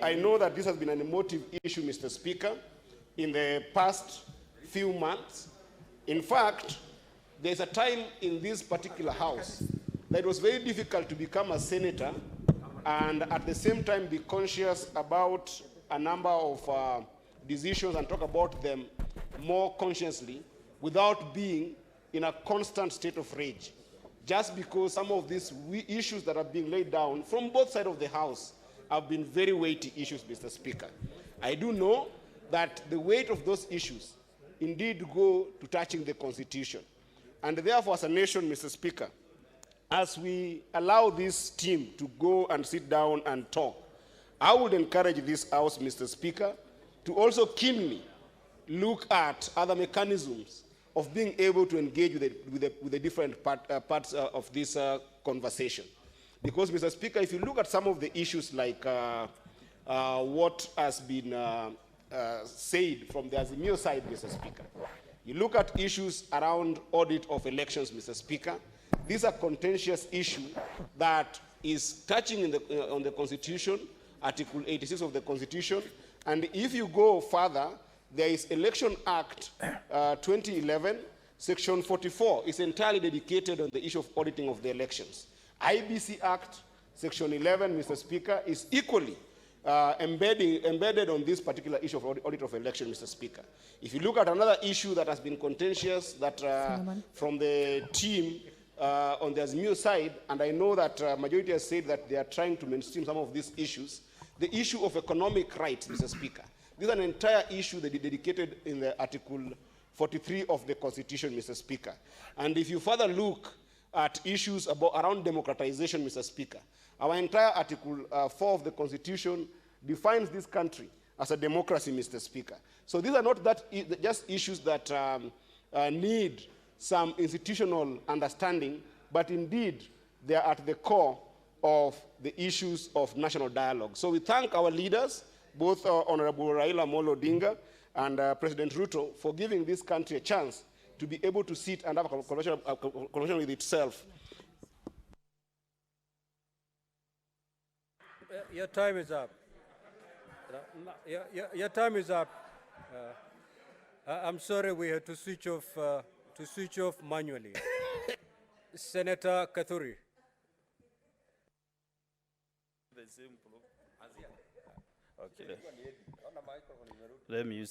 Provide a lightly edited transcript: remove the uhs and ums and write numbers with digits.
I know that this has been an emotive issue, Mr. Speaker, in the past few months. In fact, there's a time in this particular house that it was very difficult to become a senator and at the same time be conscious about a number of decisions and talk about them more consciously without being in a constant state of rage. Just because some of these issues that are being laid down from both sides of the house have been very weighty issues, Mr. Speaker. I do know that the weight of those issues indeed go to touching the Constitution. And therefore, as a nation, Mr. Speaker, as we allow this team to go and sit down and talk, I would encourage this House, Mr. Speaker, to also keenly look at other mechanisms of being able to engage with the different parts of this conversation. Because, Mr. Speaker, if you look at some of the issues like what has been said from the Azimio side, Mr. Speaker, you look at issues around audit of elections, Mr. Speaker, these are contentious issues that is touching on the Constitution, Article 86 of the Constitution, and if you go further, there is Election Act 2011, Section 44 is entirely dedicated on the issue of auditing of the elections. IBC Act, Section 11, Mr. Speaker, is equally embedded on this particular issue of audit of election, Mr. Speaker. If you look at another issue that has been contentious, that from the team on the Azimio side, and I know that majority has said that they are trying to mainstream some of these issues, the issue of economic rights, Mr. Speaker. This is an entire issue that is dedicated in the Article 43 of the Constitution, Mr. Speaker. And if you further look at issues around democratization, Mr. Speaker, our entire Article 4 of the Constitution defines this country as a democracy, Mr. Speaker. So these are not just issues that need some institutional understanding, but indeed they are at the core of the issues of national dialogue. So we thank our leaders, both Honorable Raila Amolo Odinga and President Ruto, for giving this country a chance to be able to sit and have a conversation with itself. Your time is up. Your time is up. I'm sorry we had to switch off manually. Senator Kathuri. Okay. Let me use